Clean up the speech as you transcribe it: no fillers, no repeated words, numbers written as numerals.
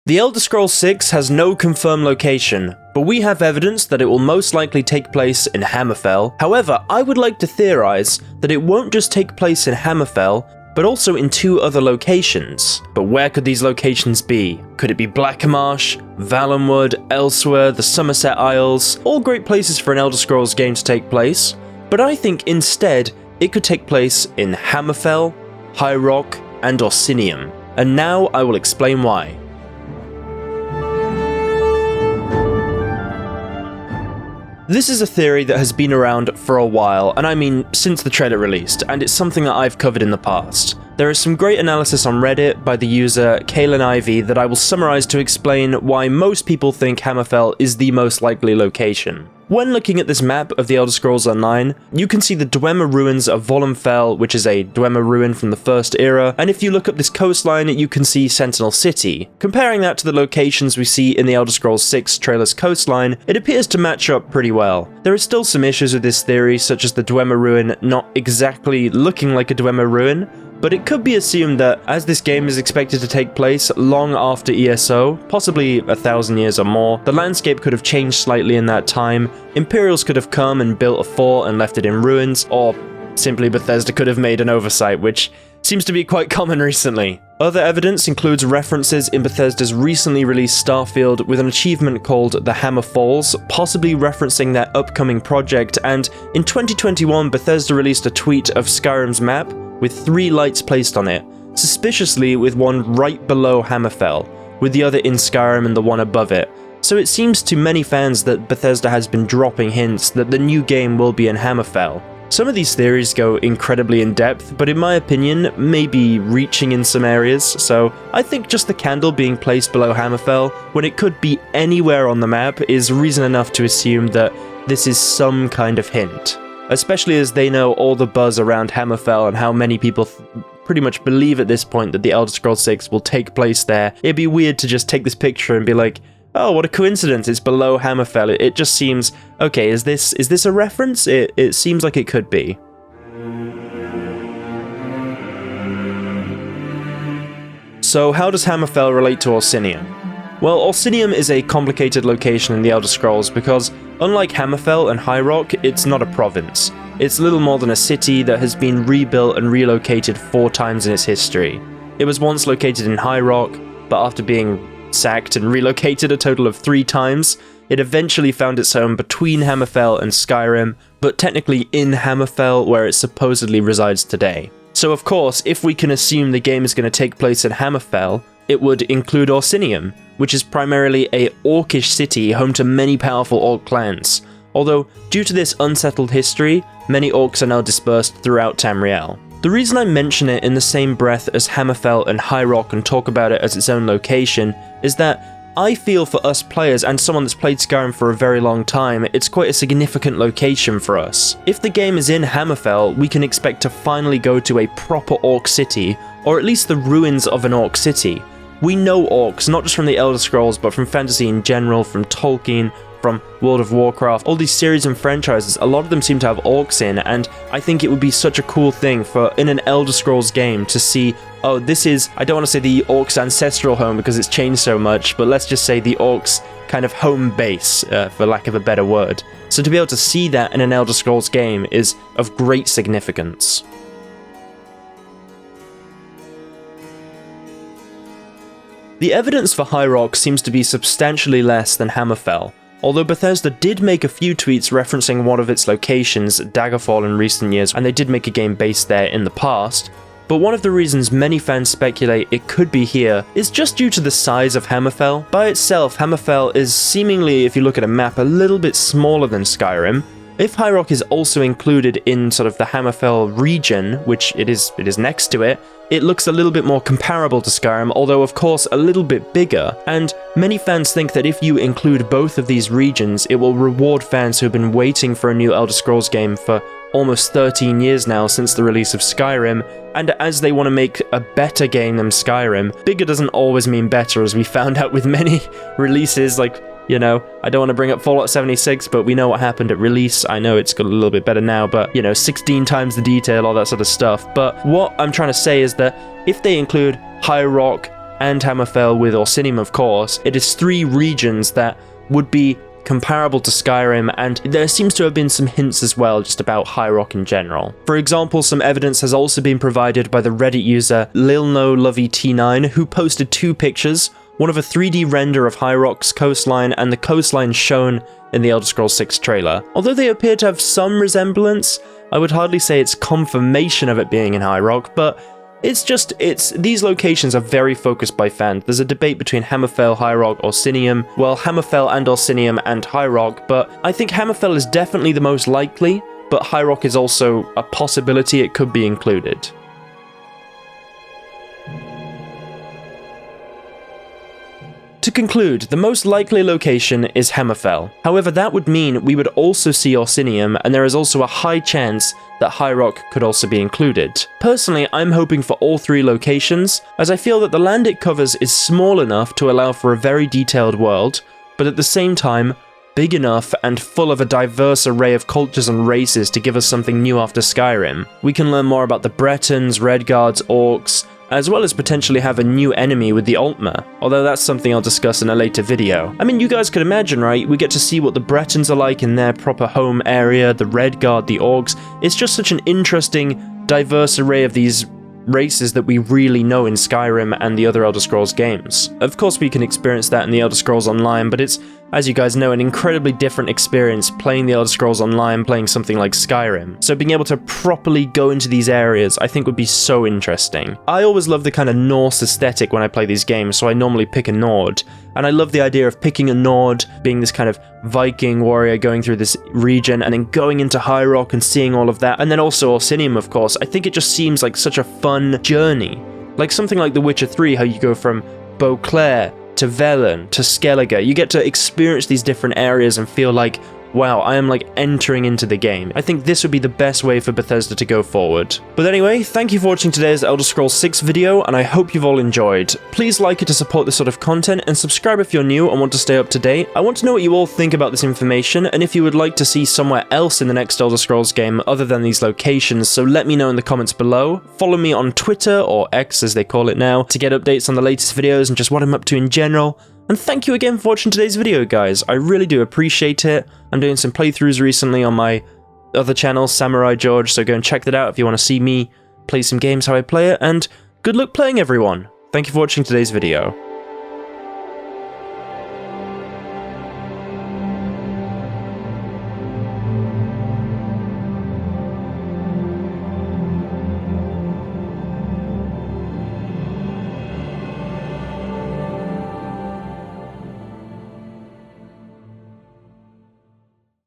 The Elder Scrolls 6 has no confirmed location, but we have evidence that it will most likely take place in Hammerfell. However, I would like to theorize that it won't just take place in Hammerfell, but also in 2 other locations. But where could these locations be? Could it be Blackamarsh, Valenwood, elsewhere, the Somerset Isles? All great places for an Elder Scrolls game to take place, but I think instead it could take place in Hammerfell, High Rock, and Orsinium. And now I will explain why. This is a theory that has been around for a while, and I mean since the trailer released, and it's something that I've covered in the past. There is some great analysis on Reddit by the user Kaylin Ivy that I will summarize to explain why most people think Hammerfell is the most likely location. When looking at this map of the Elder Scrolls Online, you can see the Dwemer ruins of Volumfell, which is a Dwemer ruin from the First Era, and if you look up this coastline, you can see Sentinel City. Comparing that to the locations we see in the Elder Scrolls 6 trailer's coastline, it appears to match up pretty well. There are still some issues with this theory, such as the Dwemer ruin not exactly looking like a Dwemer ruin, but it could be assumed that as this game is expected to take place long after ESO, possibly 1,000 years or more, the landscape could have changed slightly in that time, Imperials could have come and built a fort and left it in ruins, or simply Bethesda could have made an oversight, which seems to be quite common recently. Other evidence includes references in Bethesda's recently released Starfield with an achievement called the Hammer Falls, possibly referencing their upcoming project, and in 2021 Bethesda released a tweet of Skyrim's map with 3 lights placed on it, suspiciously with one right below Hammerfell, with the other in Skyrim and the one above it. So it seems to many fans that Bethesda has been dropping hints that the new game will be in Hammerfell. Some of these theories go incredibly in depth, but in my opinion, maybe reaching in some areas, so I think just the candle being placed below Hammerfell, when it could be anywhere on the map, is reason enough to assume that this is some kind of hint. Especially as they know all the buzz around Hammerfell and how many people pretty much believe at this point that the Elder Scrolls 6 will take place there. It'd be weird to just take this picture and be like, oh, what a coincidence, it's below Hammerfell. It just seems, okay, is this a reference? It seems like it could be. So how does Hammerfell relate to Orsinium? Well, Orsinium is a complicated location in the Elder Scrolls because, unlike Hammerfell and High Rock, it's not a province. It's little more than a city that has been rebuilt and relocated 4 times in its history. It was once located in High Rock, but after being sacked and relocated a total of 3 times, it eventually found its home between Hammerfell and Skyrim, but technically in Hammerfell where it supposedly resides today. So of course, if we can assume the game is going to take place in Hammerfell, it would include Orsinium, which is primarily a orcish city home to many powerful orc clans, although due to this unsettled history, many orcs are now dispersed throughout Tamriel. The reason I mention it in the same breath as Hammerfell and High Rock and talk about it as its own location is that I feel for us players and someone that's played Skyrim for a very long time, it's quite a significant location for us. If the game is in Hammerfell, we can expect to finally go to a proper orc city, or at least the ruins of an orc city. We know orcs, not just from the Elder Scrolls, but from fantasy in general, from Tolkien, from World of Warcraft, all these series and franchises, a lot of them seem to have orcs in, and I think it would be such a cool thing for, in an Elder Scrolls game, to see, oh, this is, I don't want to say the orcs' ancestral home because it's changed so much, but let's just say the orcs' kind of home base, for lack of a better word. So to be able to see that in an Elder Scrolls game is of great significance. The evidence for High Rock seems to be substantially less than Hammerfell, although Bethesda did make a few tweets referencing one of its locations, Daggerfall, in recent years, and they did make a game based there in the past. But one of the reasons many fans speculate it could be here is just due to the size of Hammerfell. By itself, Hammerfell is seemingly, if you look at a map, a little bit smaller than Skyrim. If High Rock is also included in sort of the Hammerfell region, which it is next to it, it looks a little bit more comparable to Skyrim, although of course a little bit bigger, and many fans think that if you include both of these regions, it will reward fans who have been waiting for a new Elder Scrolls game for almost 13 years now since the release of Skyrim, and as they want to make a better game than Skyrim, bigger doesn't always mean better, as we found out with many releases, like, you know, I don't want to bring up Fallout 76, but we know what happened at release. I know it's got a little bit better now, but, you know, 16 times the detail, all that sort of stuff. But what I'm trying to say is that if they include High Rock and Hammerfell with Orsinium, of course, it is 3 regions that would be comparable to Skyrim, and there seems to have been some hints as well just about High Rock in general. For example, some evidence has also been provided by the Reddit user LilNoLoveyT9, who posted 2 pictures, one of a 3D render of High Rock's coastline and the coastline shown in the Elder Scrolls 6 trailer. Although they appear to have some resemblance, I would hardly say it's confirmation of it being in High Rock, but these locations are very focused by fans. There's a debate between Hammerfell, High Rock, Orsinium. Well, Hammerfell and Orsinium and High Rock, but I think Hammerfell is definitely the most likely, but High Rock is also a possibility it could be included. To conclude, the most likely location is Hammerfell. However, that would mean we would also see Orsinium, and there is also a high chance that High Rock could also be included. Personally, I'm hoping for all 3 locations, as I feel that the land it covers is small enough to allow for a very detailed world, but at the same time, big enough and full of a diverse array of cultures and races to give us something new after Skyrim. We can learn more about the Bretons, Redguards, Orcs, as well as potentially have a new enemy with the Altmer, although that's something I'll discuss in a later video. I mean, you guys could imagine, right? We get to see what the Bretons are like in their proper home area, the Redguard, the Orcs. It's just such an interesting, diverse array of these races that we really know in Skyrim and the other Elder Scrolls games. Of course, we can experience that in the Elder Scrolls Online, but it's, as you guys know, an incredibly different experience playing the Elder Scrolls Online, playing something like Skyrim. So being able to properly go into these areas, I think would be so interesting. I always love the kind of Norse aesthetic when I play these games, so I normally pick a Nord. And I love the idea of picking a Nord, being this kind of Viking warrior going through this region, and then going into High Rock and seeing all of that. And then also Orsinium, of course. I think it just seems like such a fun journey. Like something like The Witcher 3, how you go from Beauclair to Velen to Skellige. You get to experience these different areas and feel like, wow, I am like entering into the game. I think this would be the best way for Bethesda to go forward. But anyway, thank you for watching today's Elder Scrolls 6 video, and I hope you've all enjoyed. Please like it to support this sort of content, and subscribe if you're new and want to stay up to date. I want to know what you all think about this information, and if you would like to see somewhere else in the next Elder Scrolls game other than these locations, so let me know in the comments below. Follow me on Twitter, or X as they call it now, to get updates on the latest videos and just what I'm up to in general. And thank you again for watching today's video, guys. I really do appreciate it. I'm doing some playthroughs recently on my other channel, Samurai George, so go and check that out if you want to see me play some games how I play it, and good luck playing, everyone. Thank you for watching today's video.